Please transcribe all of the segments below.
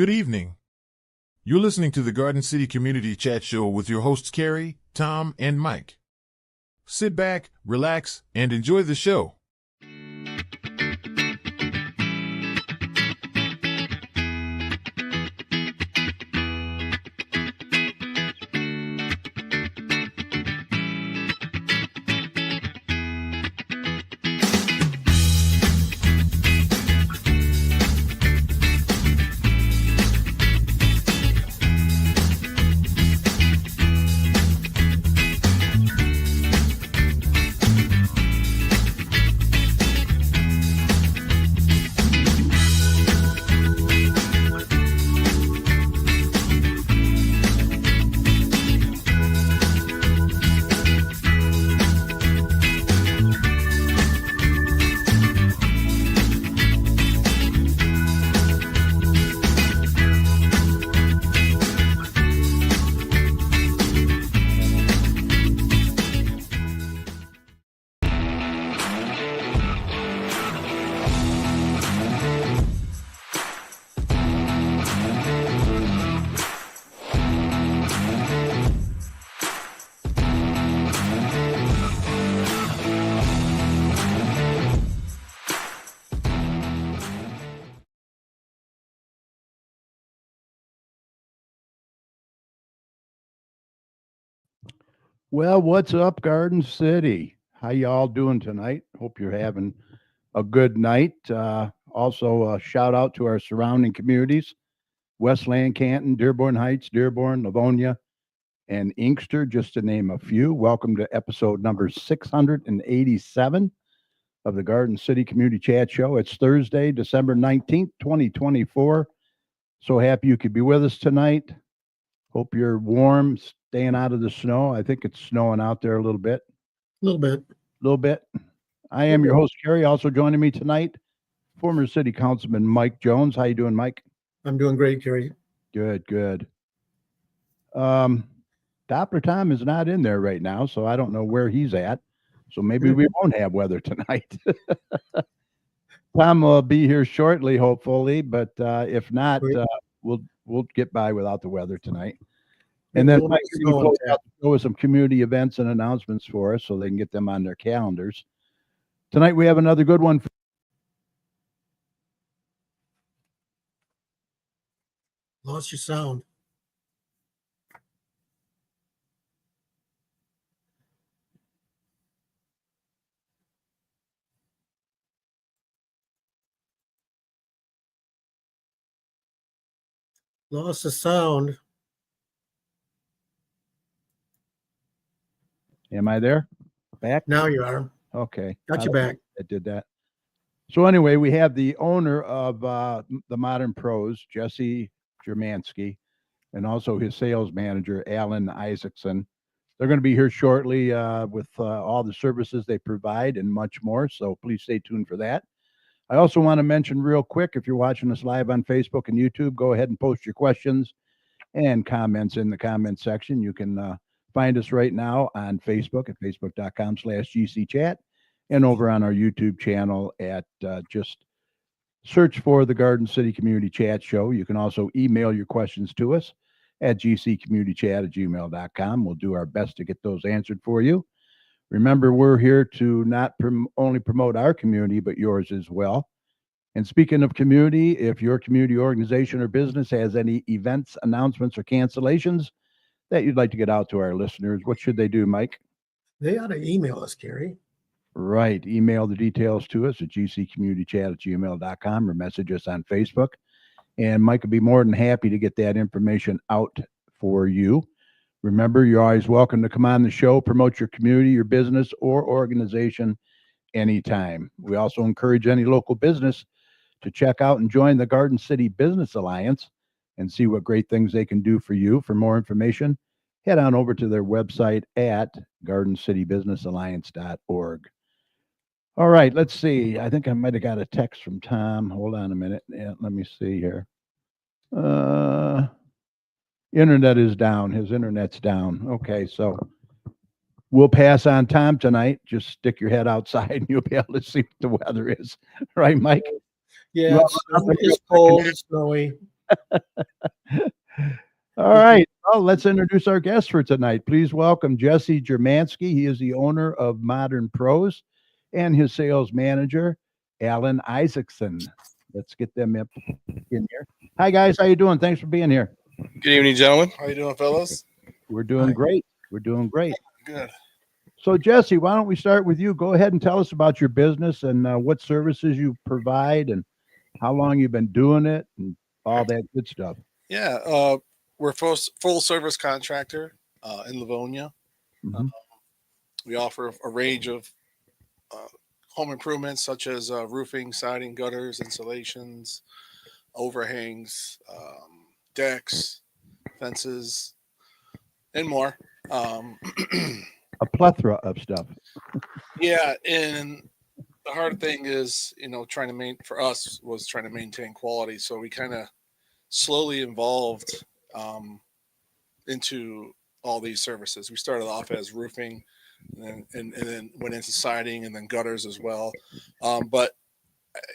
Good evening. You're listening to the Garden City Community Chat Show with your hosts Carrie, Tom, and Mike. Sit back, relax, and enjoy the show. Well, what's up, Garden City? How y'all doing tonight? Hope you're having a good night. Also, a shout out to our surrounding communities, Westland, Canton, Dearborn Heights, Dearborn, Livonia, and Inkster, just to name a few. Welcome to episode number 687 of the Garden City Community Chat Show. It's Thursday, December 19th, 2024. So happy you could be with us tonight. Hope you're warm, staying out of the snow. I think it's snowing out there a little bit. A little bit. I am your host, Kerry. Also joining me tonight, former City Councilman Mike Jones. How you doing, Mike? I'm doing great, Kerry. Good. Doppler Tom is not in there right now, so I don't know where he's at. So maybe we won't have weather tonight. Tom will be here shortly, hopefully, but if not, we'll get by without the weather tonight. And then Mike will close out the show with some community events and announcements for us so they can get them on their calendars. Tonight we have another good one. Lost your sound. Lost the sound. Am I there? Back? Now you are. Okay. Got you back. I did that. So anyway, we have the owner of the Modern Pros, Jesse Germansky, and also his sales manager, Alan Isaacson. They're going to be here shortly with all the services they provide and much more. So please stay tuned for that. I also want to mention real quick, if you're watching us live on Facebook and YouTube, go ahead and post your questions and comments in the comment section. You can find us right now on Facebook at facebook.com/GCChat and over on our YouTube channel at just search for the Garden City Community Chat Show. You can also email your questions to us at gccommunitychat@gmail.com. We'll do our best to get those answered for you. Remember, we're here to not only promote our community, but yours as well. And speaking of community, if your community organization or business has any events, announcements, or cancellations that you'd like to get out to our listeners, what should they do, Mike? They ought to email us, Kerry. Right. Email the details to us at gccommunitychat@gmail.com or message us on Facebook. And Mike would be more than happy to get that information out for you. Remember, you're always welcome to come on the show, promote your community, your business, or organization anytime. We also encourage any local business to check out and join the Garden City Business Alliance and see what great things they can do for you. For more information, head on over to their website at gardencitybusinessalliance.org. All right, let's see. I think I might have got a text from Tom. Hold on a minute. Yeah, let me see here. Internet is down. His internet's down. Okay, so we'll pass on Tom tonight. Just stick your head outside and you'll be able to see what the weather is. Right, Mike? Yeah, it's cold, it's snowy. All right. Well, let's introduce our guest for tonight. Please welcome Jesse Germansky. He is the owner of Modern Pros and his sales manager, Alan Isaacson. Let's get them up in here. Hi, guys. How you doing? Thanks for being here. Good evening, gentlemen. How you doing, fellas? We're doing Hi. great. We're doing great. Good. So, Jesse, why don't we start with you? Go ahead and tell us about your business and what services you provide and how long you've been doing it and all that good stuff. Yeah, we're a full service contractor in Livonia. Mhm. We offer a range of home improvements such as roofing, siding, gutters, insulations, overhangs, decks, fences, and more. A plethora of stuff. Yeah, and the hard thing is, trying to maintain quality. So we kind of slowly evolved into all these services. We started off as roofing, and then went into siding, and then gutters as well. But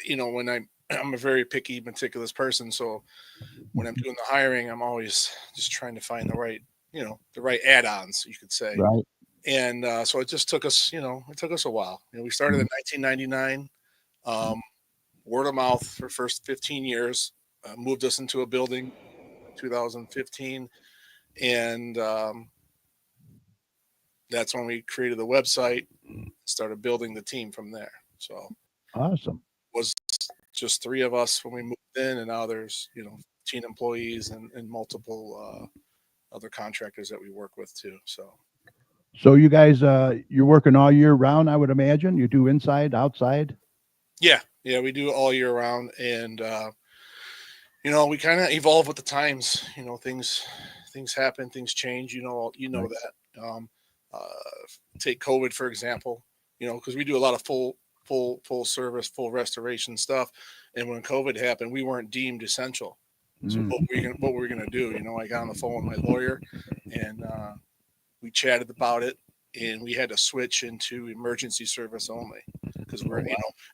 when I'm a very picky, meticulous person, so when I'm doing the hiring, I'm always just trying to find the right add-ons, you could say. Right. And so it just took us, it took us a while. We started in 1999. Word of mouth for first 15 years, moved us into a building in 2015. And that's when we created the website, started building the team from there. So Awesome. it was just 3 of us when we moved in, and now there's, 15 employees and multiple other contractors that we work with too. So you guys, you're working all year round, I would imagine. You do inside, outside. Yeah, we do all year round, and we kind of evolve with the times. Things happen, things change. Right. That. Take COVID for example. Because we do a lot of full service, full restoration stuff, and when COVID happened, we weren't deemed essential. So Mm. what were we gonna do? I got on the phone with my lawyer, and we chatted about it, and we had to switch into emergency service only because we're,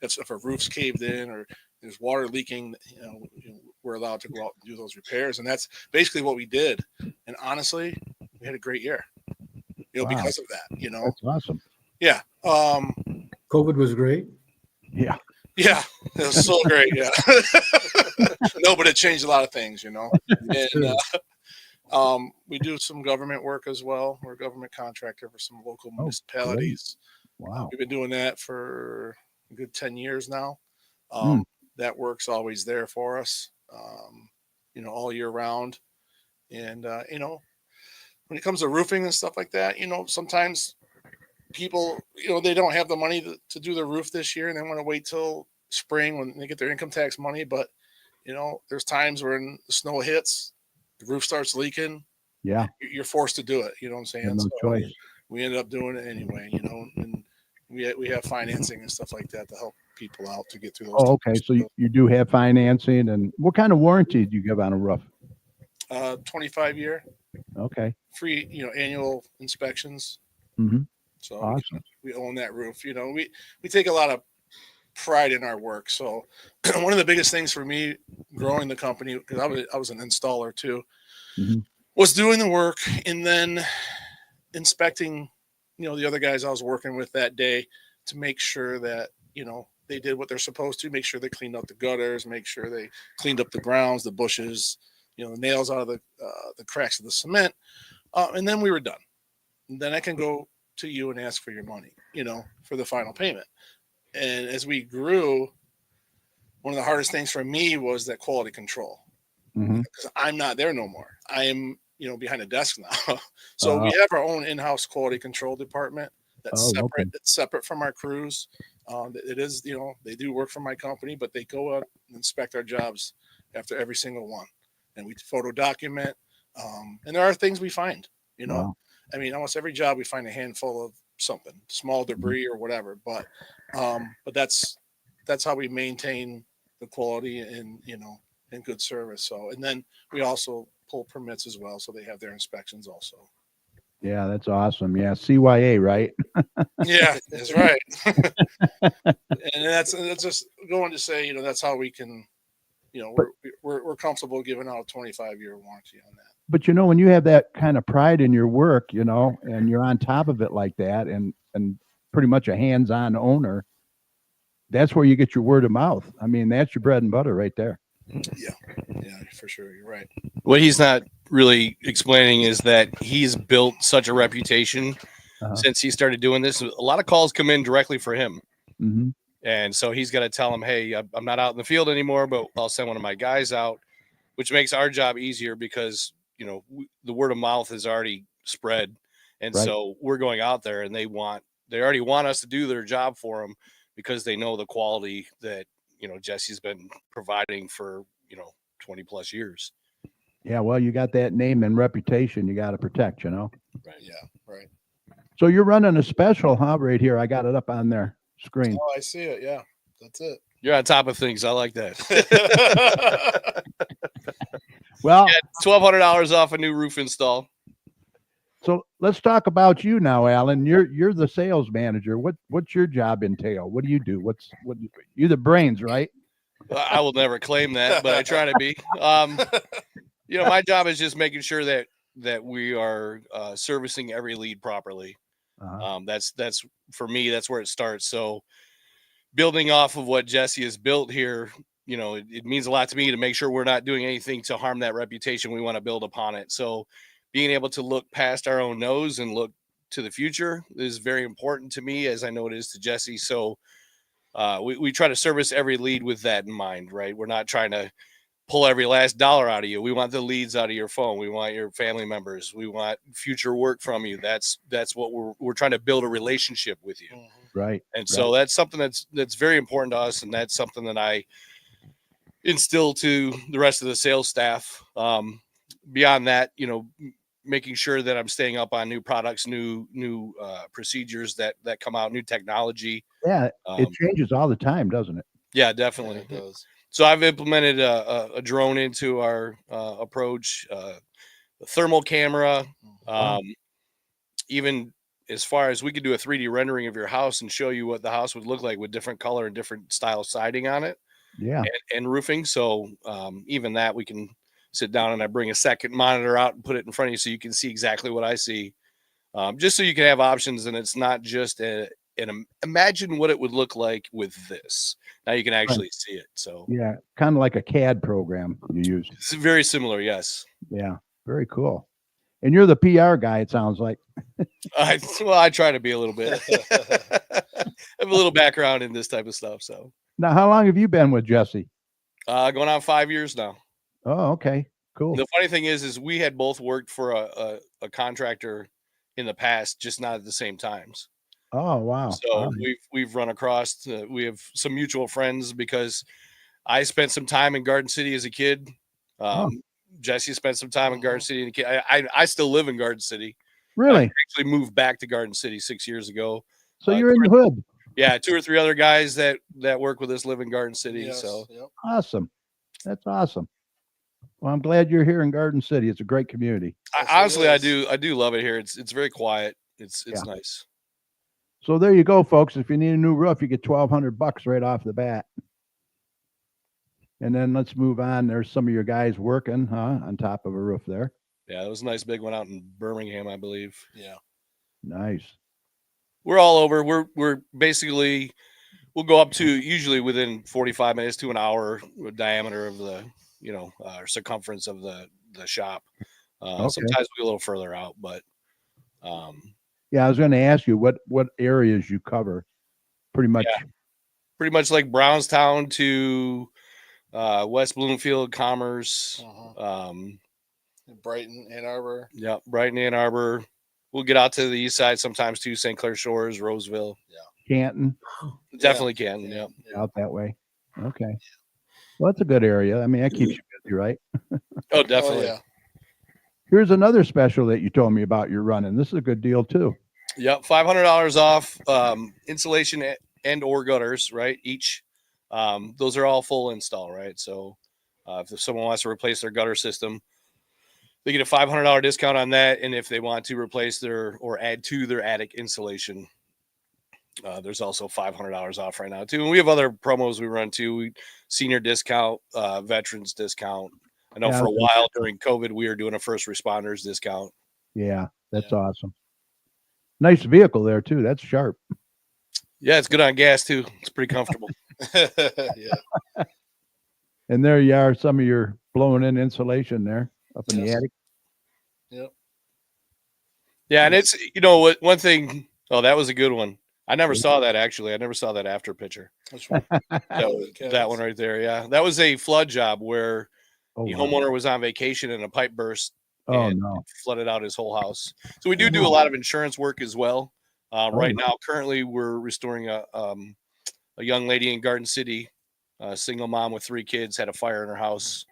if a roof's caved in or there's water leaking, we're allowed to go out and do those repairs. And that's basically what we did. And honestly, we had a great year, Wow. because of that, That's awesome. Yeah. COVID was great. Yeah. Yeah. It was so great. Yeah. No, but it changed a lot of things, And, we do some government work as well. We're a government contractor for some local municipalities. Wow. We've been doing that for a good 10 years now. Mm. That work's always there for us, all year round. And, when it comes to roofing and stuff like that, sometimes people, they don't have the money to do the roof this year, and they want to wait till spring when they get their income tax money. But, there's times when the snow hits, the roof starts leaking. Yeah. You're forced to do it. You know what I'm saying? Had no So choice. we ended up doing it anyway, and we have financing and stuff like that to help people out to get through those. Oh, okay. So you do have financing, and what kind of warranty do you give on a roof? 25-year Okay. free, annual inspections. Mm-hmm. So Awesome. we own that roof. We take a lot of pride in our work. So one of the biggest things for me growing the company, because I was an installer too, Mhm. was doing the work and then inspecting, the other guys I was working with that day to make sure that, they did what they're supposed to, make sure they cleaned up the gutters, make sure they cleaned up the grounds, the bushes, the nails out of the cracks of the cement. And then we were done. And then I can go to you and ask for your money, for the final payment. And as we grew, one of the hardest things for me was that quality control, Mhm. because I'm not there no more. I am, behind a desk now. So we have our own in-house quality control department that's separate. Okay. It's separate from our crews. It is, they do work for my company, but they go out and inspect our jobs after every single one, and we photo document. And there are things we find, Wow. I mean, almost every job we find a handful of something, small debris or whatever. But that's how we maintain the quality and and good service. So, and then we also pull permits as well, so they have their inspections also. Yeah, that's awesome. Yeah, CYA, right? Yeah, that's right. And that's just going to say, that's how we can we're comfortable giving out a 25-year warranty on that. But when you have that kind of pride in your work, and you're on top of it like that, and pretty much a hands-on owner, that's where you get your word of mouth. I mean, that's your bread and butter right there. Yeah, for sure. You're right. What he's not really explaining is that he's built such a reputation since he started doing this. A lot of calls come in directly for him. Mm-hmm. And so he's got to tell them, hey, I'm not out in the field anymore, but I'll send one of my guys out, which makes our job easier because, the word of mouth has already spread. And so we're going out there and they already want us to do their job for them because they know the quality that, Jesse's been providing for, 20 plus years. Yeah. Well, you got that name and reputation you got to protect, Right. Yeah. Right. So you're running a special, huh? Right here. I got it up on their screen. Oh, I see it. Yeah. That's it. You're on top of things. I like that. Well, $1,200 off a new roof install. so let's talk about you now, Alan. You're the sales manager. What's your job entail? What do you do? You're the brains, right? I will never claim that, but I try to be. My job is just making sure that we are servicing every lead properly. That's for me. That's where it starts. So building off of what Jesse has built here, it means a lot to me to make sure we're not doing anything to harm that reputation. We want to build upon it. So being able to look past our own nose and look to the future is very important to me, as I know it is to Jesse. So we try to service every lead with that in mind, right? We're not trying to pull every last dollar out of you. We want the leads out of your phone. We want your family members. We want future work from you. That's what we're trying to build a relationship with you. Right. And so that's something that's very important to us. And that's something that I instill to the rest of the sales staff. Beyond that, making sure that I'm staying up on new products, new procedures that come out, new technology. Yeah. It changes all the time, doesn't it? Yeah, definitely. Yeah, it does. So I've implemented a drone into our approach, a thermal camera, even as far as we could do a 3D rendering of your house and show you what the house would look like with different color and different style siding on it. Yeah. And roofing. So even that we can sit down and I bring a second monitor out and put it in front of you so you can see exactly what I see. Just so you can have options and it's not just imagine what it would look like with this. Now you can actually see it. So yeah, kind of like a CAD program you use. It's very similar. Yes. Yeah. Very cool. And you're the PR guy, it sounds like. I try to be a little bit. I have a little background in this type of stuff. So now, how long have you been with Jesse? Going on 5 years now. Oh, okay. Cool. The funny thing is we had both worked for a contractor in the past, just not at the same times. Oh, wow. So we've run across, we have some mutual friends because I spent some time in Garden City as a kid. Jesse spent some time in Garden City as a kid. I still live in Garden City. Really? I actually moved back to Garden City 6 years ago. So you're in the hood. Yeah. 2 or 3 other guys that work with us live in Garden City. Yes, So yep. Awesome. That's awesome. Well, I'm glad you're here in Garden City. It's a great community. honestly, I do love it here. It's very quiet. It's nice. So there you go, folks. If you need a new roof, you get $1,200 right off the bat. And then let's move on. There's some of your guys working, on top of a roof there. Yeah, it was a nice big one out in Birmingham, I believe. Yeah. Nice. We're all over. We're basically we'll go up to usually within 45 minutes to an hour diameter of the circumference of the shop. Sometimes we go a little further out, but yeah, I was going to ask you what areas you cover. Pretty much. Yeah. Pretty much like Brownstown to West Bloomfield, Commerce, Brighton, Ann Arbor. Yeah, Brighton, Ann Arbor. We'll get out to the east side sometimes too, St. Clair Shores, Roseville. Yeah. Canton. Definitely Canton. Yeah. Out that way. Okay. Well, that's a good area. I mean, that keeps you busy, right? Oh, definitely. Oh, yeah. Here's another special that you told me about you're running. This is a good deal too. Yep, $500 off insulation and or gutters, right? Each. Those are all full install, right? So if someone wants to replace their gutter system, they get a $500 discount on that. And if they want to replace or add to their attic insulation, There's also $500 off right now too. And we have other promos we run too. Senior discount, veterans discount. I know Yeah, for a okay. while during COVID, we were doing a first responders discount. Yeah, that's awesome. Nice vehicle there too. That's sharp. Yeah, it's good on gas too. It's pretty comfortable. Yeah. And there you are, some of your blown in insulation there up in the Yes. attic. Yep. Yeah, and it's what one thing. Oh, that was a good one. I never saw that actually. I never saw that after picture. Which one? That one right there. Yeah, that was a flood job where Oh, the wow. homeowner was on vacation and a pipe burst Oh, and no. flooded out his whole house. So we do a lot of insurance work as well. Right now, currently, we're restoring a young lady in Garden City, a single mom with 3 kids, had a fire in her house,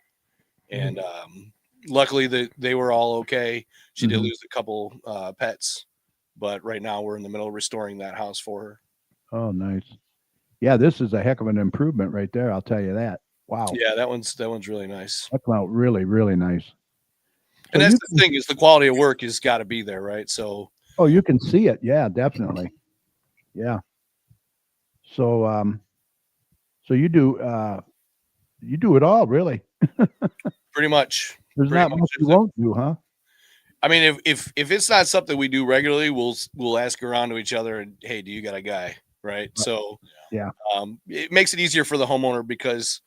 and luckily they were all okay. She did lose a couple pets, but right now we're in the middle of restoring that house for her. Oh, nice. Yeah, this is a heck of an improvement right there. I'll tell you that. Wow. Yeah, that one's really nice. That came out really, really nice. And So that's you the thing, is the quality of work has got to be there, right? So Oh, you can see it. Yeah, definitely. Yeah. So, so you do it all, really. pretty much. There's Pretty not much. much you won't do, huh? I mean, if it's not something we do regularly, we'll ask around to each other and, hey, do you got a guy? Right. So Yeah. It makes it easier for the homeowner because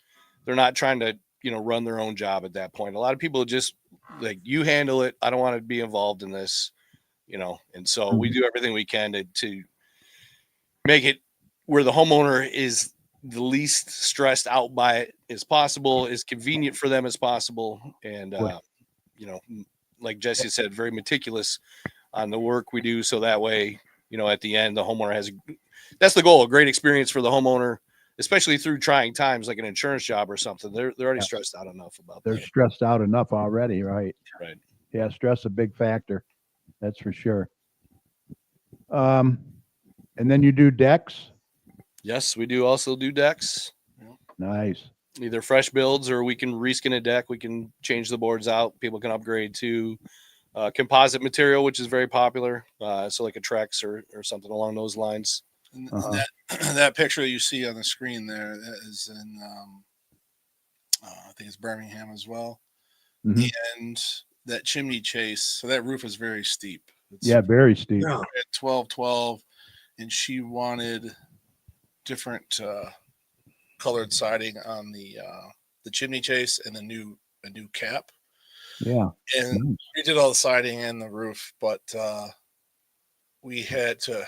they're not trying to, run their own job at that point. A lot of people just like, you handle it. I don't want to be involved in this, and so we do everything we can to make it where the homeowner is the least stressed out by it as possible, as convenient for them as possible. And, like Jesse said, very meticulous on the work we do. So that way, at the end, the homeowner that's the goal, a great experience for the homeowner, especially through trying times like an insurance job or something. They're already stressed out enough about They're that. stressed out enough already, right? Right. Yeah, stress is a big factor. That's for sure. And then you do decks. Yes, we do also do decks, Nice. either fresh builds or we can reskin a deck. We can change the boards out. People can upgrade to composite material, which is very popular. So like a Trex or something along those lines. And Uh-huh. that picture you see on the screen there, that is in I think it's Birmingham as well. Mhm. And that chimney chase, so that roof is very steep. It's Yeah, very steep. Yeah. at 12-12, and she wanted different colored siding on the chimney chase and a new cap. Yeah. And Nice. we did all the siding and the roof, but we had to.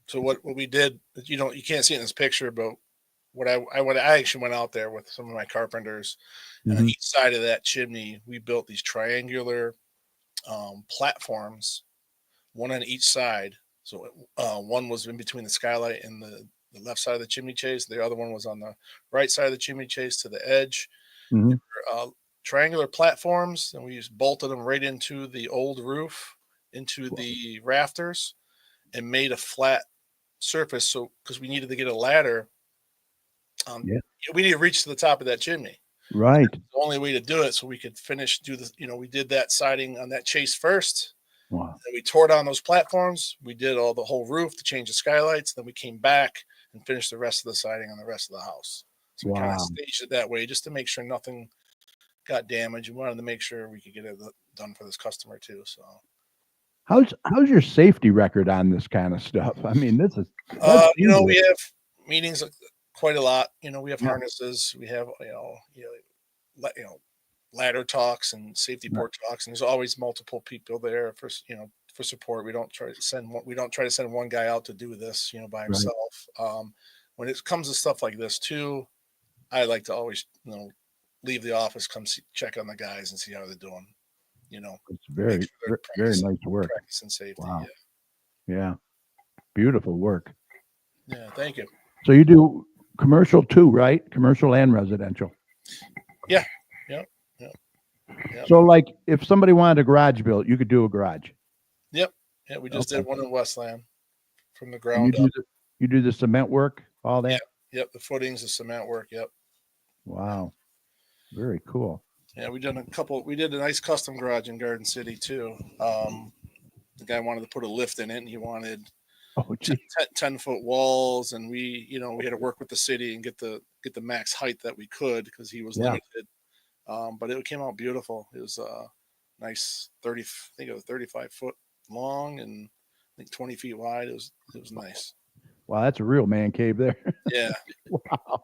So what we did, you can't see it in this picture, but I actually went out there with some of my carpenters, and on Mhm. each side of that chimney, we built these triangular platforms, one on each side. So one was in between the skylight and the left side of the chimney chase. The other one was on the right side of the chimney chase to the edge. Mhm. Triangular platforms, and we just bolted them right into the old roof, into the rafters, and made a flat surface. So because we needed to get a ladder, Yeah. we need to reach to the top of that chimney. Right. The only way to do it so we could do this. We did that siding on that chase first. Wow. Then we tore down those platforms. We did the whole roof to change the skylights. Then we came back and finished the rest of the siding on the rest of the house. So we kind Wow. of staged it that way just to make sure nothing got damaged. We wanted to make sure we could get it done for this customer too. So How's your safety record on this kind of stuff? I mean, this is we have meetings quite a lot. We have Yeah. harnesses. We have ladder talks and safety board talks, and there's always multiple people there for support. We don't try to send one guy out to do this by himself. When it comes to stuff like this too, I like to always leave the office, come check on the guys and see how they're doing. It's very, make sure they're very nice work. practicing safety. Wow. Yeah. Beautiful work. Yeah, thank you. So you do commercial too, right? Commercial and residential. Yeah. Yep. So like if somebody wanted a garage built, you could do a garage. Yep. Yeah, we just Okay. did one in Westland from the And ground up. you do the cement work, all that? Yep, the footings, the cement work. Yep. Wow. Very cool. Yeah, we did a nice custom garage in Garden City too. The guy wanted to put a lift in it, and he wanted Oh, gee. 10-foot walls, and we had to work with the city and get the max height that we could because he was Yeah. limited. But it came out beautiful. It was nice 30, I think it was 35 foot long and I think 20 feet wide. It was nice. Wow, that's a real man cave there. Yeah. Wow.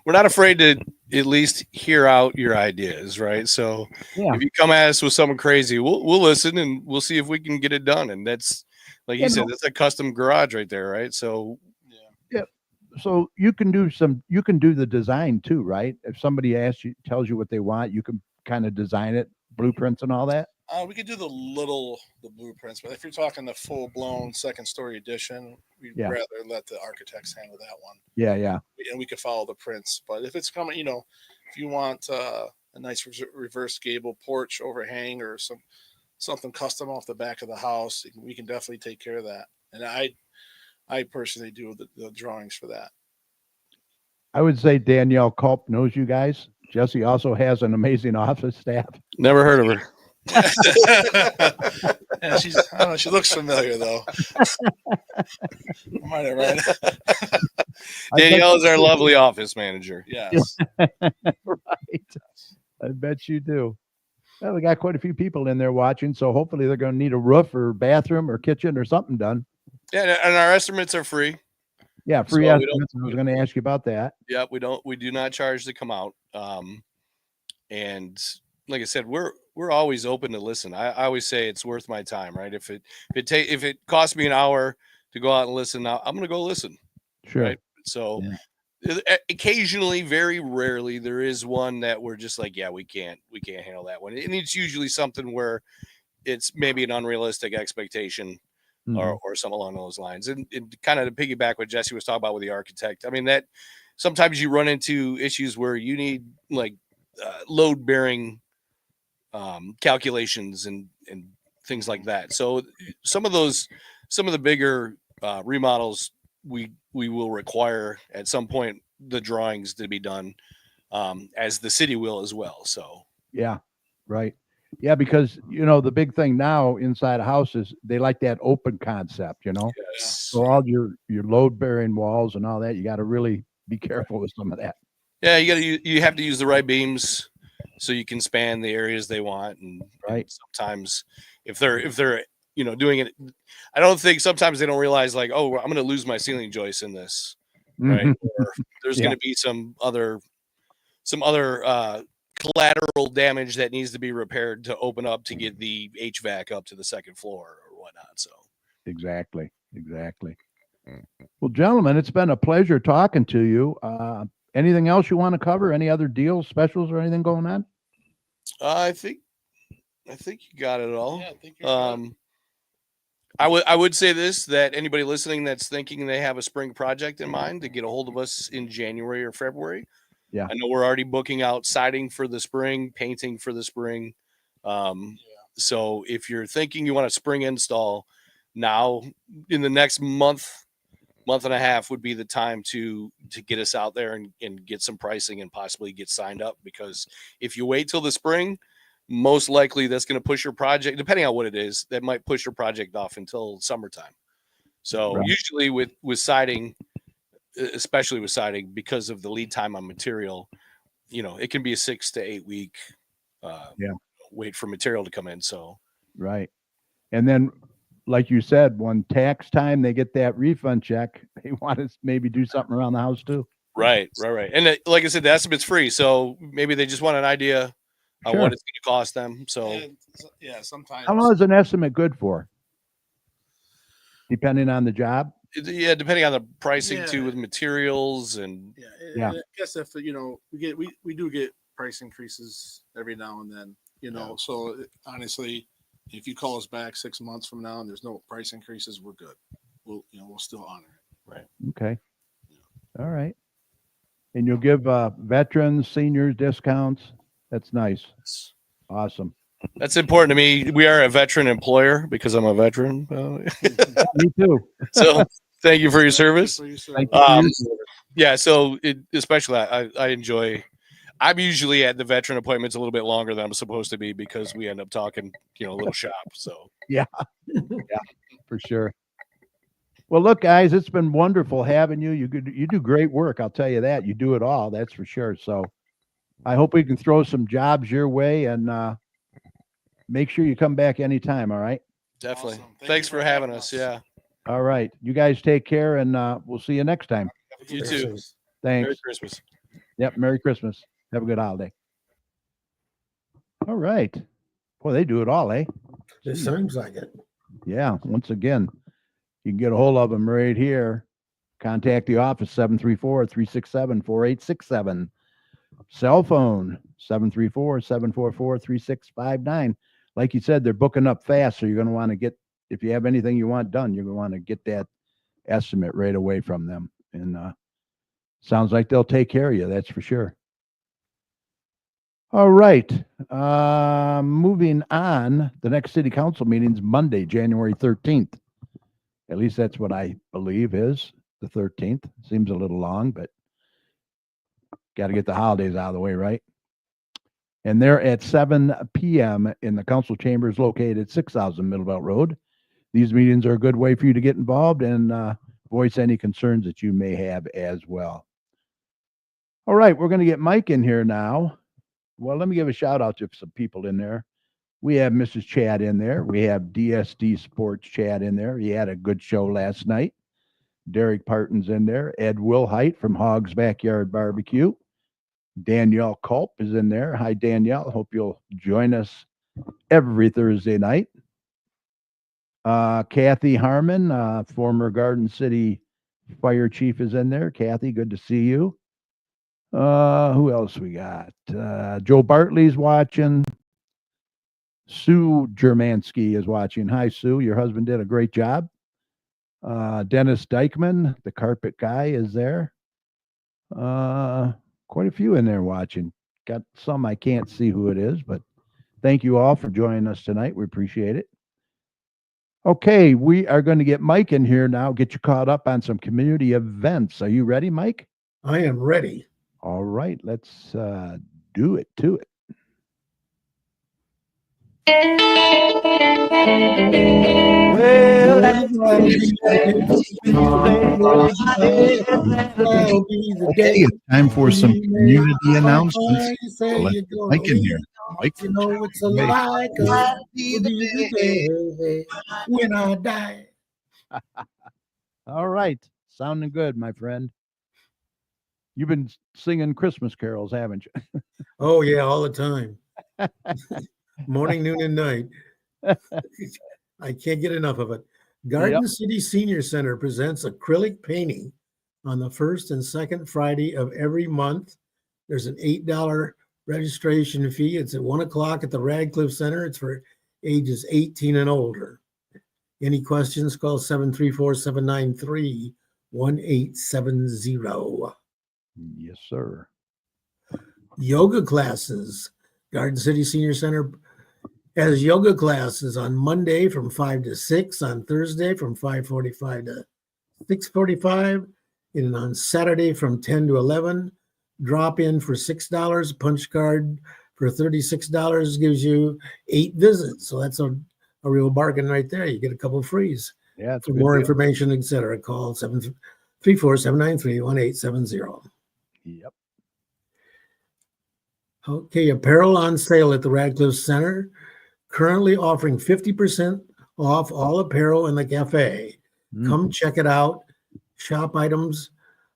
We're not afraid to at least hear out your ideas, right? So Yeah. if you come at us with something crazy, we'll listen and we'll see if we can get it done. And that's, like you said, that's a custom garage right there, right? So So you can do the design too, right? If somebody tells you what they want, you can kind of design it, blueprints and all that. We could do the blueprints, but if you're talking the full blown second story addition, we'd Yeah. rather let the architects handle that one. Yeah, yeah. And we could follow the prints. But if it's coming, if you want a nice reverse gable porch overhang or something custom off the back of the house, we can definitely take care of that. And I personally do the drawings for that. I would say Danielle Culp knows you guys. Jesse also has an amazing office staff. never heard of her. Yeah, I don't know, she looks familiar though. Am I right? Danielle is our lovely office manager. Yes. Right. I bet you do. Well, we got quite a few people in there watching, so hopefully they're going to need a roof or bathroom or kitchen or something done. Yeah, and our estimates are free. Yeah, free So we estimates. I was going to ask you about that. Yeah, we do not charge to come out. And like I said, we're always open to listen. I always say it's worth my time, right? If it costs me an hour to go out and listen, now I'm going to go listen. Sure. Right. So occasionally, very rarely, there is one that we're just like, yeah, we can't handle that one. And it's usually something where it's maybe an unrealistic expectation or something along those lines. And kind of to piggyback what Jesse was talking about with the architect. I mean, that sometimes you run into issues where you need like load bearing calculations and things like that. So some of the bigger remodels, we will require at some point the drawings to be done, as the city will as well. So Yeah, right. Yeah, because the big thing now inside houses, they like that open concept, yes. So all your load bearing walls and all that, you got to really be careful with some of that. Yeah, you have to use the right beams so you can span the areas they want. And Right. sometimes if they're doing it, I don't think sometimes they don't realize like, oh, I'm going to lose my ceiling joists in this, right? Mhm. Or there's Yeah. going to be some other collateral damage that needs to be repaired to open up to get the HVAC up to the second floor or whatnot. So Exactly. Well, gentlemen, it's been a pleasure talking to you. Anything else you want to cover? Any other deals, specials, or anything going on? I think you got it all. Yeah, I think you're good. I would say this, that anybody listening that's thinking they have a spring project in mind, to get a hold of us in January or February. Yeah. I know we're already booking out siding for the spring, painting for the spring. So if you're thinking you want a spring install, now in the next month and a half would be the time to get us out there and get some pricing and possibly get signed up. Because if you wait till the spring, most likely that's going to push your project, depending on what it is, that might push your project off until summertime. So Right. usually with siding, especially with siding, because of the lead time on material, it can be a 6 to 8 week wait for material to come in. So Right. And then, like you said, when tax time, they get that refund check. They want to maybe do something around the house too. right. And like I said, the estimate's free. So maybe they just want an idea on Sure. what it's going to cost them. So And, yeah, sometimes. How long is an estimate good for? Depending on the job. yeah, depending on the pricing too Yeah. with materials and Yeah, Yeah. I guess if we do get price increases every now and then, So honestly, if you call us back 6 months from now and there's no price increases, we're good. We'll still honor it. Okay. All right. And you'll give veterans, seniors discounts. That's nice. Awesome. that's important to me. We are a veteran employer because I'm a veteran. Me too. So thank you for your service. So you said- Thank you for your service. Yeah, so especially I enjoy. I'm usually at the veteran appointments a little bit longer than I'm supposed to be because we end up talking, a little shop. So For sure. Well, look, guys, it's been wonderful having you. You do great work. I'll tell you that. You do it all. That's for sure. So I hope we can throw some jobs your way, and make sure you come back anytime. All right. Definitely. Awesome. Thanks for having us. Yeah. All right. You guys take care, and we'll see you next time. You too. Thanks. Merry Christmas. Yep. Merry Christmas. Have a good holiday. All right. Boy, they do it all, eh? It seems like it. Yeah. Once again, you can get a hold of them right here. Contact the office, 734-367-4867. Cell phone, 734-744-3659. Like you said, they're booking up fast, so you're going to want to get, if you have anything you want done, you're going to want to get that estimate right away from them. And sounds like they'll take care of you, that's for sure. All right. Moving on, the next city council meeting is Monday, January 13th. At least that's what I believe is the 13th. Seems a little long, but got to get the holidays out of the way, right? And they're at 7 p.m. in the council chambers located at 6,000 Middlebelt Road. These meetings are a good way for you to get involved and voice any concerns that you may have as well. All right, we're going to get Mike in here now. Well, let me give a shout out to some people in there. We have Mrs. Chad in there. We have DSD Sports Chad in there. He had a good show last night. Derek Parton's in there. Ed Wilhite from Hogg's Backyard Barbecue. Danielle Culp is in there. Hi, Danielle. Hope you'll join us every Thursday night. Kathy Harmon, former Garden City Fire Chief, is in there. Kathy, good to see you. Who else we got? Joe Bartley's watching. Sue Germansky is watching. Hi, Sue. Your husband did a great job. Dennis Dykman, the carpet guy, is there. Quite a few in there watching. Got some I can't see who it is, but thank you all for joining us tonight. We appreciate it. Okay, we are going to get Mike in here now, get you caught up on some community events. Are you ready, Mike? I am ready. All right, let's do it to it. Well, okay, it's time for some community announcements. So let's get Mike in here. Mike, You know it's a like a day when I die. all right, sounding good, my friend. You've been singing Christmas carols, haven't you? Oh yeah, all the time. Morning, noon, and night. I can't get enough of it. Garden City Senior Center presents acrylic painting on the first and second Friday of every month. There's an $8 registration fee. It's at 1 o'clock at the Radcliffe Center. It's for ages 18 and older. Any questions, call 734-793-1870. Yes, sir. Yoga classes. Garden City Senior Center has yoga classes on Monday from 5 to 6, on Thursday from 5:45 to 6:45, and on Saturday from 10 to 11. Drop in for $6. Punch card for $36 gives you 8 visits. So that's a real bargain right there. You get a couple of frees. Yeah. For more information, etc., call 734-793-1870. Yep. Okay, apparel on sale at the Radcliffe Center. Currently offering 50% off all apparel in the cafe. Come check it out. Shop items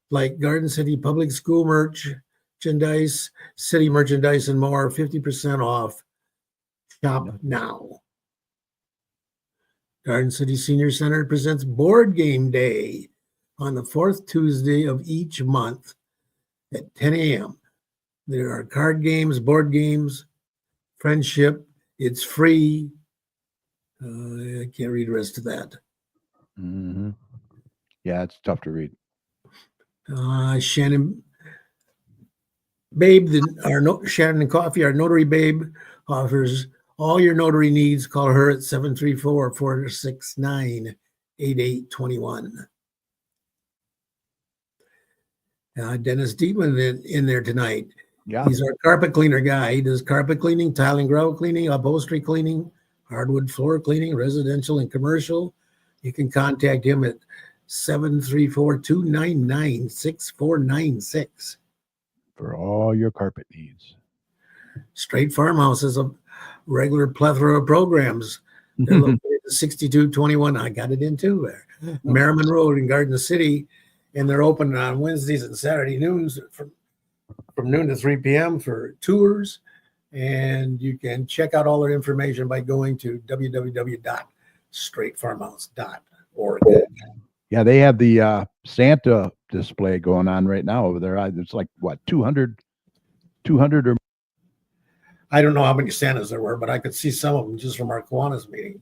like Garden City Public School merchandise, city merchandise, and more. 50% off. Shop now. Garden City Senior Center presents Board Game Day on the 4th Tuesday of each month at 10 a.m. There are card games, board games, friendship. It's free. I can't read the rest of that. Mm-hmm. Yeah, it's tough to read. Shannon Babe, Shannon Coffee, our notary babe, offers all your notary needs. Call her at 734-469-8821. Dennis Dietman in there tonight. Yeah. He's our carpet cleaner guy. He does carpet cleaning, tile and grout cleaning, upholstery cleaning, hardwood floor cleaning, residential and commercial. You can contact him at 734-299-6496. For all your carpet needs. Straight Farmhouse has a regular plethora of programs. They're located at 6221. I got it in too there. Merriman Road in Garden City. And they're open on Wednesdays and Saturday noons from noon to 3 p.m. for tours. And you can check out all their information by going to www.straightfarmhouse.org. Yeah, they have the Santa display going on right now over there. It's like, what, 200 or I don't know how many Santas there were, but I could see some of them just from our Kiwanis meeting.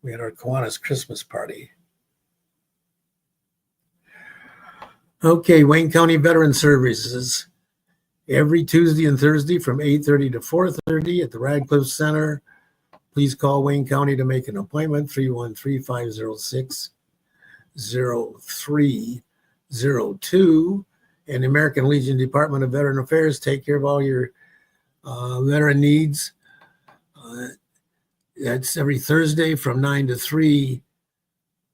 We had our Kiwanis Christmas party. Okay, Wayne County Veteran Services. Every Tuesday and Thursday from 8:30 to 4:30 at the Radcliffe Center. Please call Wayne County to make an appointment, 313-506-0302. And the American Legion Department of Veteran Affairs take care of all your veteran needs. That's every Thursday from 9 to 3.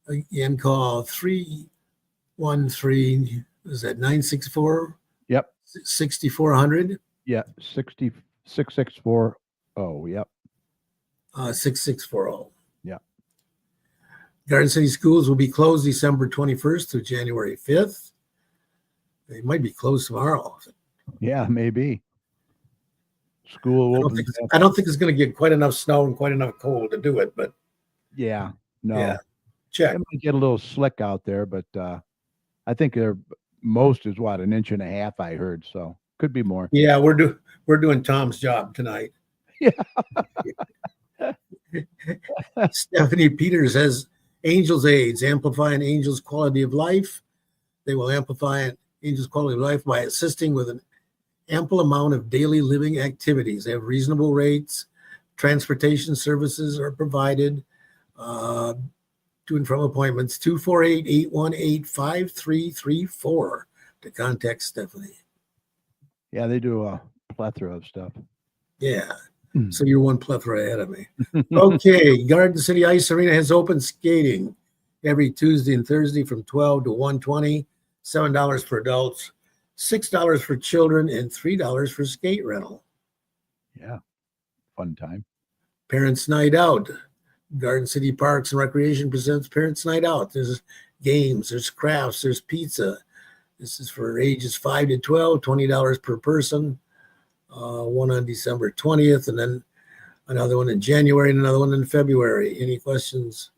Again, call 313, is that 964? Yep. 6400? Yeah, 6640. Yep. 6640. Yeah. Garden City schools will be closed December 21st through January 5th. They might be closed tomorrow. Yeah, maybe. School I opens. don't think it's going to get quite enough snow and quite enough cold to do it, but Yeah, no. yeah, check. It might get a little slick out there, but I think their most is what, 1.5 inches, I heard. So could be more. Yeah, we're doing Tom's job tonight. Yeah. Stephanie Peters has Angels Aids, amplifying Angels' quality of life. They will amplify Angels' quality of life by assisting with an ample amount of daily living activities. They have reasonable rates. Transportation services are provided. To and from appointments, 248-818-5334 to contact Stephanie. Yeah, they do a plethora of stuff. Yeah. So you're one plethora ahead of me. Okay. Garden City Ice Arena has open skating every Tuesday and Thursday from 12 to 1:20, $7 for adults, $6 for children, and $3 for skate rental. Yeah. Fun time. Parents Night Out. Garden City Parks and Recreation presents Parents Night Out. There's games, there's crafts, there's pizza. This is for ages 5 to 12, $20 per person. One on December 20th, and then another one in January and another one in February. Any questions?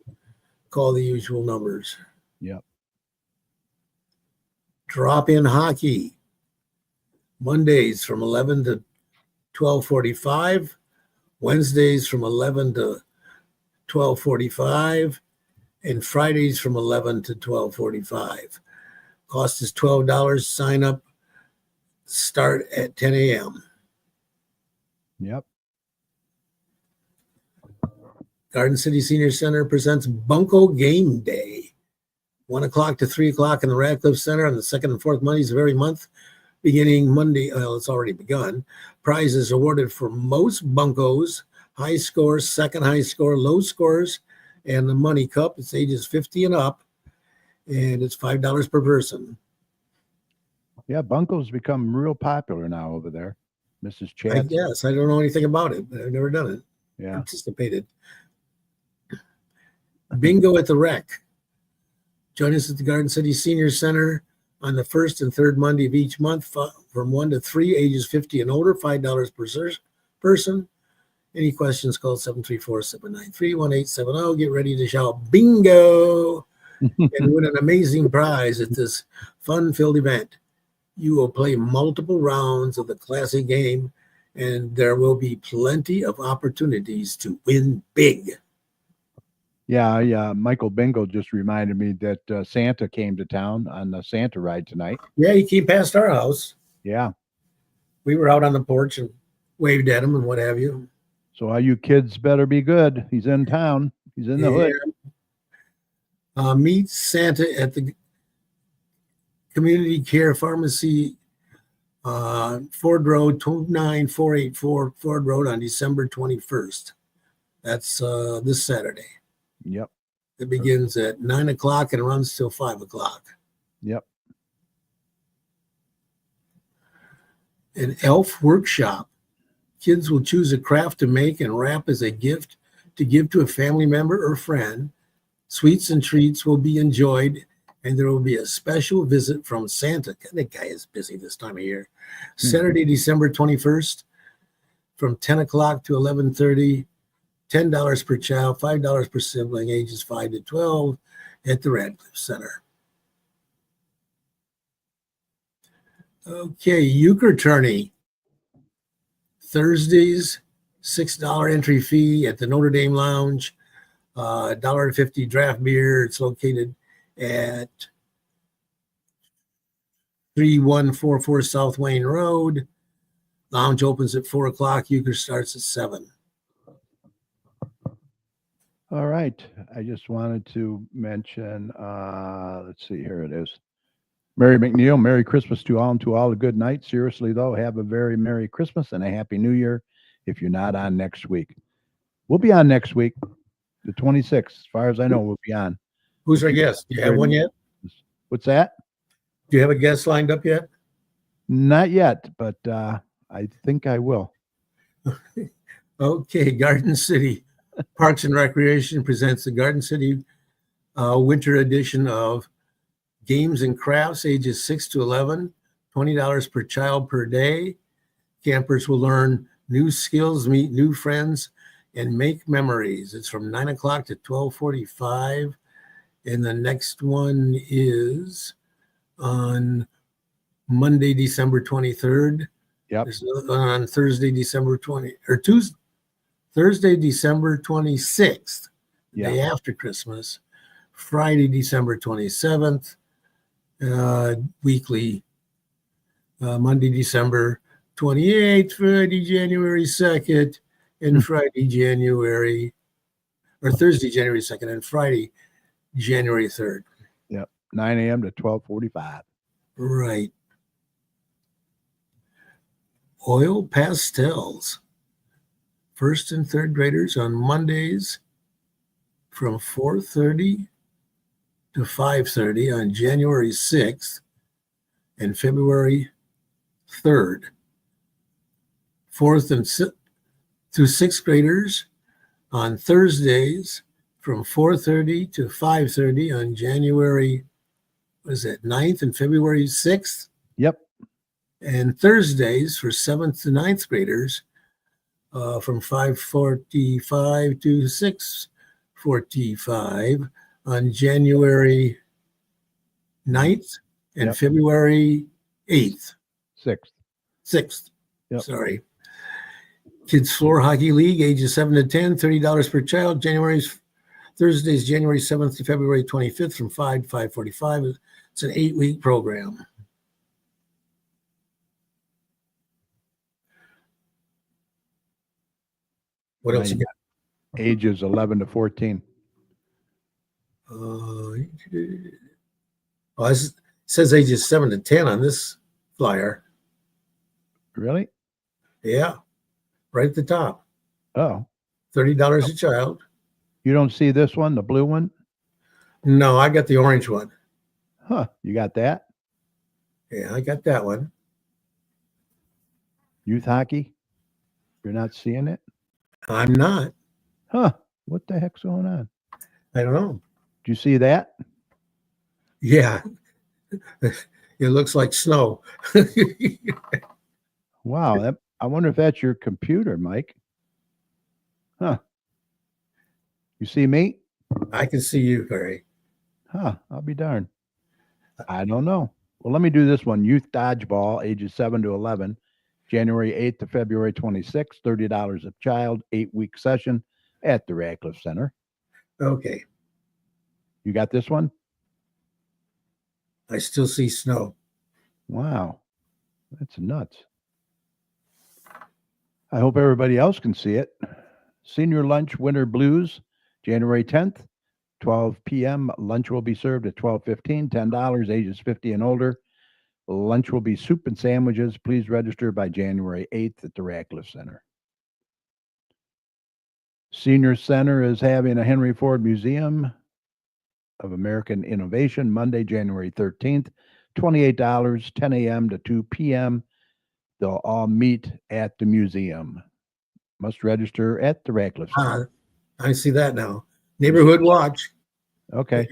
Call the usual numbers. Yep. Drop-in hockey. Mondays from 11 to 12:45. Wednesdays from 11 to 12:45. And Fridays from 11 to 12:45. Cost is $12. Sign up. Start at 10 a.m. Yep. Garden City Senior Center presents Bunko Game Day, 1 o'clock to 3 o'clock in the Radcliffe Center on the second and fourth Mondays of every month, beginning Monday. Well, it's already begun. Prizes awarded for most bunkos, high scores, second high score, low scores, and the money cup. It's ages 50 and up, and it's $5 per person. Yeah, Bunko's become real popular now over there. Mrs. I Chad. guess. I don't know anything about it, but I've never done it. Yeah. Participated. Bingo at the Rec. Join us at the Garden City Senior Center on the first and third Monday of each month from 1 to 3, ages 50 and older, $5 per person. Any questions, call 734-793-1870. Get ready to shout bingo and win an amazing prize at this fun-filled event. You will play multiple rounds of the classic game, and there will be plenty of opportunities to win big. Yeah, Michael Bingo just reminded me that Santa came to town on the Santa ride tonight. Yeah, he came past our house. Yeah. We were out on the porch and waved at him and what have you. So all you kids better be good. He's in town. He's in the hood. Meet Santa at Community Care Pharmacy, Ford Road, 29484 Ford Road on December 21st. That's this Saturday. Yep. It begins at 9 o'clock and runs till 5 o'clock. Yep. An elf workshop. Kids will choose a craft to make and wrap as a gift to give to a family member or friend. Sweets and treats will be enjoyed, and there will be a special visit from Santa. That guy is busy this time of year. Saturday, December 21st, from 10 o'clock to 11:30, $10 per child, $5 per sibling, ages 5 to 12, at the Radcliffe Center. Okay, euchre tourney. Thursdays, $6 entry fee at the Notre Dame Lounge. $1.50 draft beer. It's located at 3144 South Wayne Road. Lounge opens at 4 o'clock. Euchre starts at 7. All right. I just wanted to mention, let's see, here it is. Mary McNeil, Merry Christmas to all and to all a good night. Seriously, though, have a very Merry Christmas and a Happy New Year if you're not on next week. We'll be on next week, the 26th. As far as I know, we'll be on. Who's our guest? Do you have one yet? What's that? Do you have a guest lined up yet? Not yet, but I think I will. Okay, Garden City Parks and Recreation presents the Garden City winter edition of Games and Crafts, ages 6 to 11, $20 per child per day. Campers will learn new skills, meet new friends, and make memories. It's from 9 o'clock to 12:45. And the next one is on Monday, December 23rd. Yep. There's another one on Thursday, December 20, or Tuesday, Thursday, December 26th, day after Christmas. Friday, December 27th, weekly. Monday, December 28th, Friday, January 2nd, and Friday, Thursday, January 2nd, and Friday, January 3rd. Yep. 9 a.m. to 12:45. Right. Oil pastels. First and third graders on Mondays from 4:30 to 5:30 on January 6th and February 3rd. Fourth and through sixth graders on Thursdays from 4:30 to 5:30 on January, 9th and February 6th. Yep. And Thursdays for 7th to 9th graders from 5:45 to 6:45 on January 9th and February 8th. 6th. Yep. Sorry. Kids Floor Hockey League, ages 7 to 10, $30 per child. Thursdays, January 7th to February 25th from 5 to 5:45. It's an 8-week program. What else you got? Ages 11 to 14. It says ages 7 to 10 on this flyer. Really? Yeah, right at the top. Oh. $30 a child. You don't see this one, the blue one? No, I got the orange one. Huh. You got that? Yeah, I got that one. Youth hockey? You're not seeing it? I'm not. Huh. What the heck's going on? I don't know. Do you see that? Yeah. It looks like snow. Wow. I wonder if that's your computer, Mike. Huh. You see me? I can see you, Gary. Huh. I'll be darned. I don't know. Well, let me do this one. Youth dodgeball, ages 7 to 11, January 8th to February 26th, $30 a child, 8-week session at the Radcliffe Center. Okay. You got this one? I still see snow. Wow. That's nuts. I hope everybody else can see it. Senior Lunch Winter Blues, January 10th, 12 p.m. Lunch will be served at 12:15, $10, ages 50 and older. Lunch will be soup and sandwiches. Please register by January 8th at the Radcliffe Center. Senior Center is having a Henry Ford Museum of American Innovation, Monday, January 13th, $28, 10 a.m. to 2 p.m. They'll all meet at the museum. Must register at the Radcliffe Center. I see that now. Neighborhood Watch. Okay.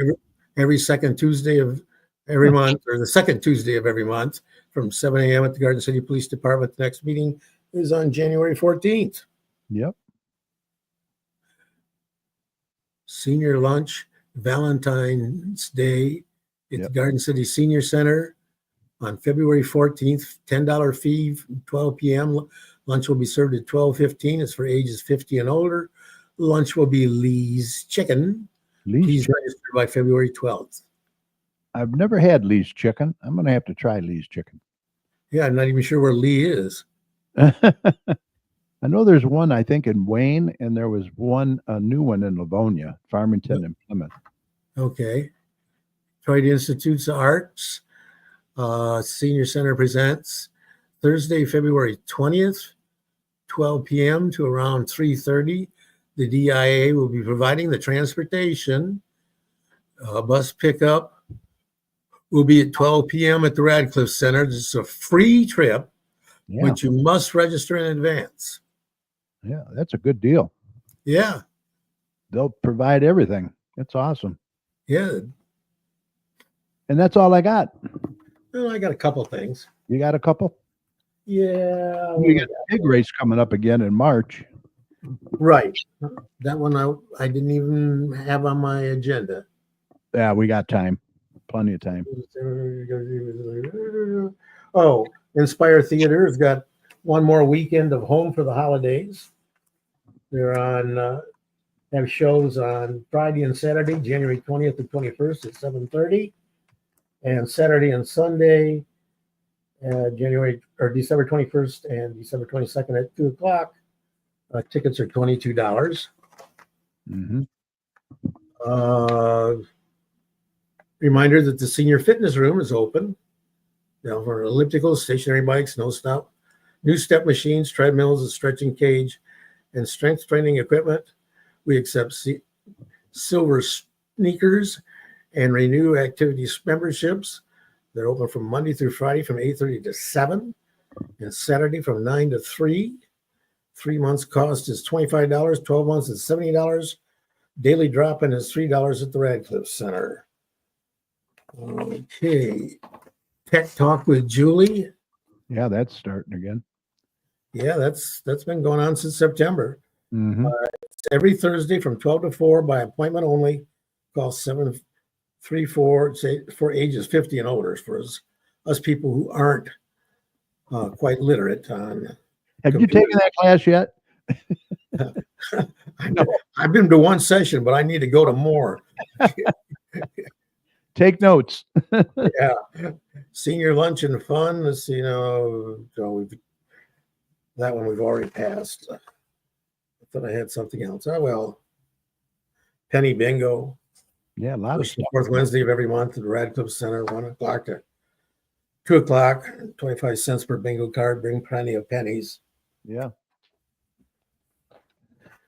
Every second Tuesday of every month, or the second Tuesday of every month, from 7 a.m. at the Garden City Police Department. The next meeting is on January 14th. Yep. Senior lunch, Valentine's Day at the Garden City Senior Center on February 14th. $10 fee, 12 p.m. Lunch will be served at 12:15. It's for ages 50 and older. Lunch will be Lee's Chicken. Please register by February 12th. I've never had Lee's Chicken. I'm going to have to try Lee's Chicken. Yeah, I'm not even sure where Lee is. I know there's one, I think, in Wayne, and there was one, a new one in Livonia, Farmington, and Plymouth. Okay. Detroit Institutes of Arts Senior Center presents Thursday, February 20th, 12 p.m. to around 3:30. The DIA will be providing the transportation. Bus pickup will be at 12 p.m. at the Radcliffe Center. It's a free trip, but you must register in advance. Yeah, that's a good deal. Yeah. They'll provide everything. That's awesome. Yeah. And that's all I got. Well, I got a couple things. You got a couple? Yeah. We got a big race coming up again in March. Right. That one I didn't even have on my agenda. Yeah, we got time. Plenty of time. Oh, Inspire Theater has got one more weekend of Home for the Holidays. They're on, have shows on Friday and Saturday, January 20th and 21st at 7:30. And Saturday and Sunday, December 21st and December 22nd at 2 o'clock. Tickets are $22. Mm-hmm. Reminder that the senior fitness room is open. For ellipticals, stationary bikes, no stop, new step machines, treadmills, a stretching cage, and strength training equipment. We accept silver sneakers and renew activities memberships. They're open from Monday through Friday from 8:30 to 7, and Saturday from 9 to 3. 3 months cost is $25. 12 months is $70. Daily drop-in is $3 at the Radcliffe Center. Okay. Tech Talk with Julie. Yeah, that's starting again. Yeah, that's been going on since September. Mm-hmm. It's every Thursday from 12 to 4 by appointment only. Call 734 for ages 50 and older, for us people who aren't quite literate on. Have you taken that class yet? I know. I've been to one session, but I need to go to more. Take notes. Yeah. Senior lunch and fun. Let's see, that one we've already passed. I thought I had something else. Oh, well. Penny Bingo. Yeah, a lot of stuff. Fourth Wednesday of every month at the Radcliffe Center, 1 o'clock to 2 o'clock, 25 cents per bingo card. Bring plenty of pennies. Yeah.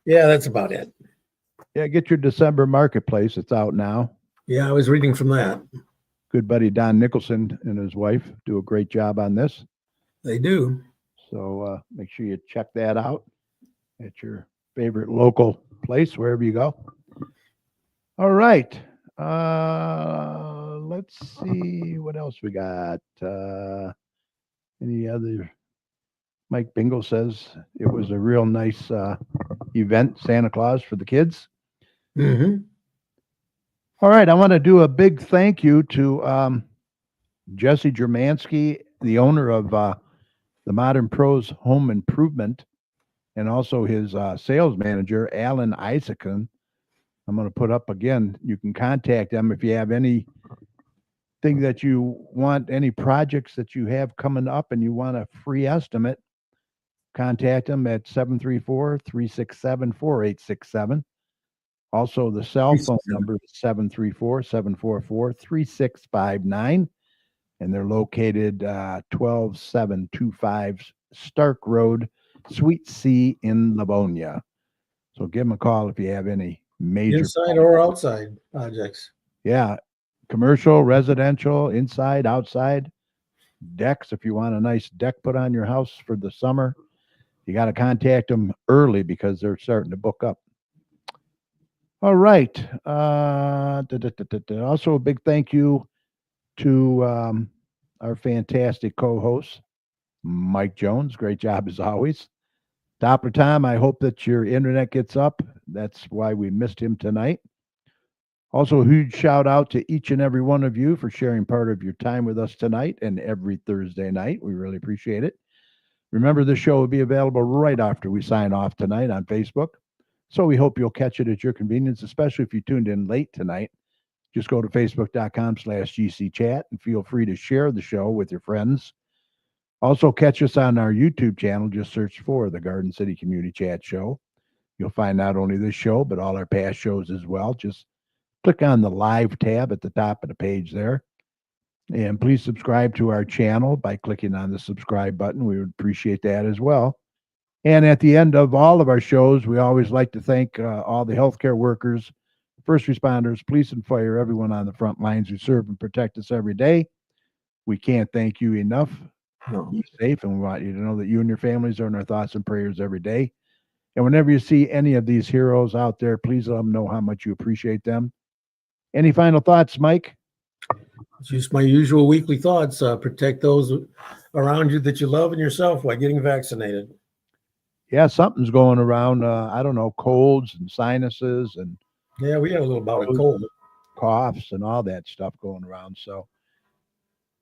Yeah, that's about it. Yeah, get your December marketplace. It's out now. Yeah, I was reading from that. Good buddy Don Nicholson and his wife do a great job on this. They do. So make sure you check that out at your favorite local place, wherever you go. All right. Let's see what else we got. Any other? Mike Bingo says it was a real nice event, Santa Claus for the kids. Mm-hmm. All right. I want to do a big thank you to Jesse Germansky, the owner of the Modern Pros Home Improvement, and also his sales manager, Alan Isaacson. I'm going to put up again. You can contact them if you have anything that you want, any projects that you have coming up and you want a free estimate. Contact them at 734-367-4867. Also, the cell phone number is 734-744-3659. And they're located 12725 Stark Road, Suite C in Livonia. So give them a call if you have any major inside or outside projects. Yeah. Commercial, residential, inside, outside, decks. If you want a nice deck put on your house for the summer, you got to contact them early because they're starting to book up. All right. Also, a big thank you to our fantastic co-host, Mike Jones. Great job as always. Doppler Tom, I hope that your internet gets up. That's why we missed him tonight. Also, a huge shout out to each and every one of you for sharing part of your time with us tonight and every Thursday night. We really appreciate it. Remember, this show will be available right after we sign off tonight on Facebook. So we hope you'll catch it at your convenience, especially if you tuned in late tonight. Just go to facebook.com/GCChat and feel free to share the show with your friends. Also, catch us on our YouTube channel. Just search for the Garden City Community Chat Show. You'll find not only this show, but all our past shows as well. Just click on the live tab at the top of the page there. And please subscribe to our channel by clicking on the subscribe button. We would appreciate that as well. And at the end of all of our shows, we always like to thank all the healthcare workers, first responders, police and fire, everyone on the front lines who serve and protect us every day. We can't thank you enough. Be safe, and we want you to know that you and your families are in our thoughts and prayers every day. And whenever you see any of these heroes out there, please let them know how much you appreciate them. Any final thoughts, Mike? Just my usual weekly thoughts. Protect those around you that you love and yourself by getting vaccinated. Yeah, something's going around. I don't know, colds and sinuses and Yeah, we had a little bout of cold. coughs and all that stuff going around. So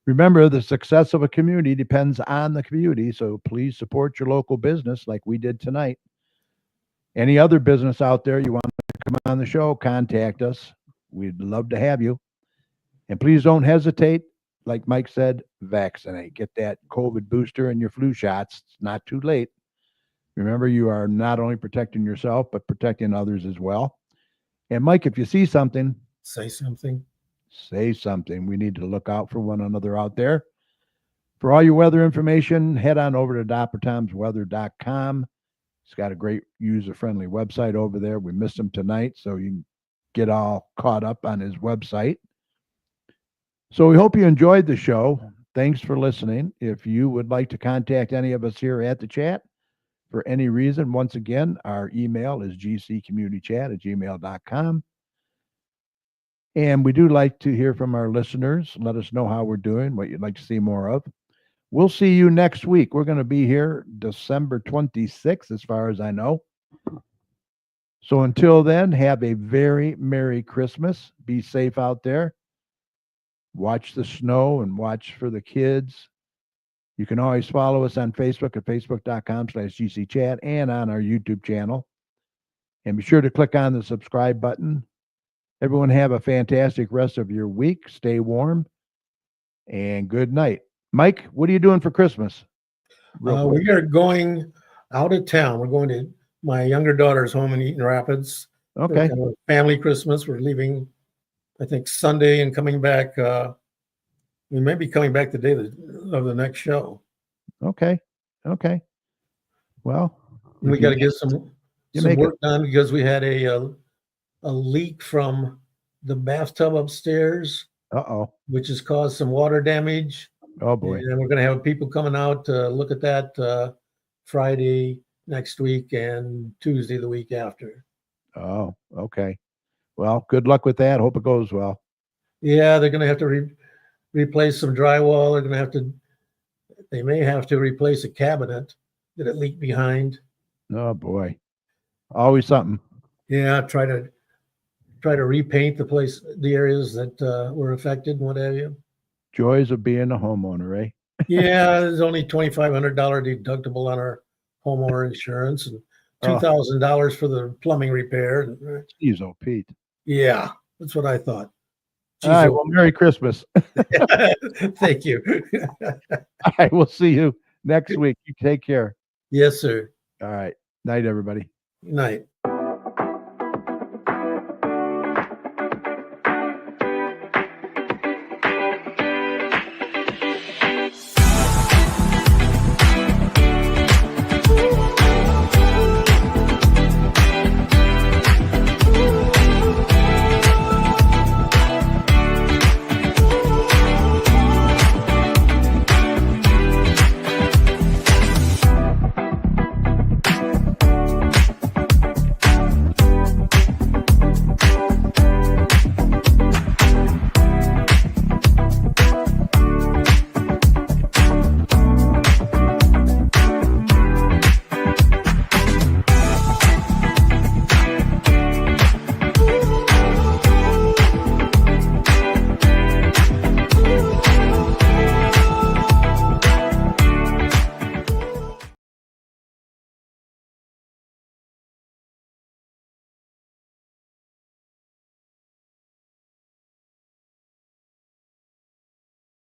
remember, the success of a community depends on the community. So please support your local business like we did tonight. Any other business out there you want to come on the show, contact us. We'd love to have you. And please don't hesitate. Like Mike said, vaccinate. Get that COVID booster and your flu shots. It's not too late. Remember, you are not only protecting yourself, but protecting others as well. And Mike, if you see something, Say something. say something. We need to look out for one another out there. For all your weather information, head on over to DopperTomsWeather.com. He's got a great user-friendly website over there. We missed him tonight, so you can get all caught up on his website. So we hope you enjoyed the show. Thanks for listening. If you would like to contact any of us here at the chat for any reason, once again, our email is gccommunitychat@gmail.com. And we do like to hear from our listeners. Let us know how we're doing, what you'd like to see more of. We'll see you next week. We're going to be here December 26th, as far as I know. So until then, have a very Merry Christmas. Be safe out there. Watch the snow and watch for the kids. You can always follow us on Facebook at facebook.com/GCChat and on our YouTube channel. And be sure to click on the subscribe button. Everyone have a fantastic rest of your week. Stay warm and good night. Mike, what are you doing for Christmas? We are going out of town. We're going to my younger daughter's home in Eaton Rapids. Okay. Kind of family Christmas. We're leaving, I think, Sunday and coming back. We may be coming back the day of the next show. Okay. Well, We got to get some work done because we had a leak from the bathtub upstairs, which has caused some water damage. Oh boy. And we're going to have people coming out to look at that Friday next week and Tuesday the week after. Oh, okay. Well, good luck with that. Hope it goes well. Yeah, they're going to have to replace some drywall. They may have to replace a cabinet that it leaked behind. Oh boy. Always something. Yeah, try to repaint the areas that were affected and what have you. Joys of being a homeowner, eh? Yeah, there's only $2,500 deductible on our homeowner insurance and $2,000 for the plumbing repair. Jeez, oh Pete. Yeah, that's what I thought. All right, well, Merry Christmas. Thank you. All right, we'll see you next week. You take care. Yes, sir. All right. Night, everybody. Good night.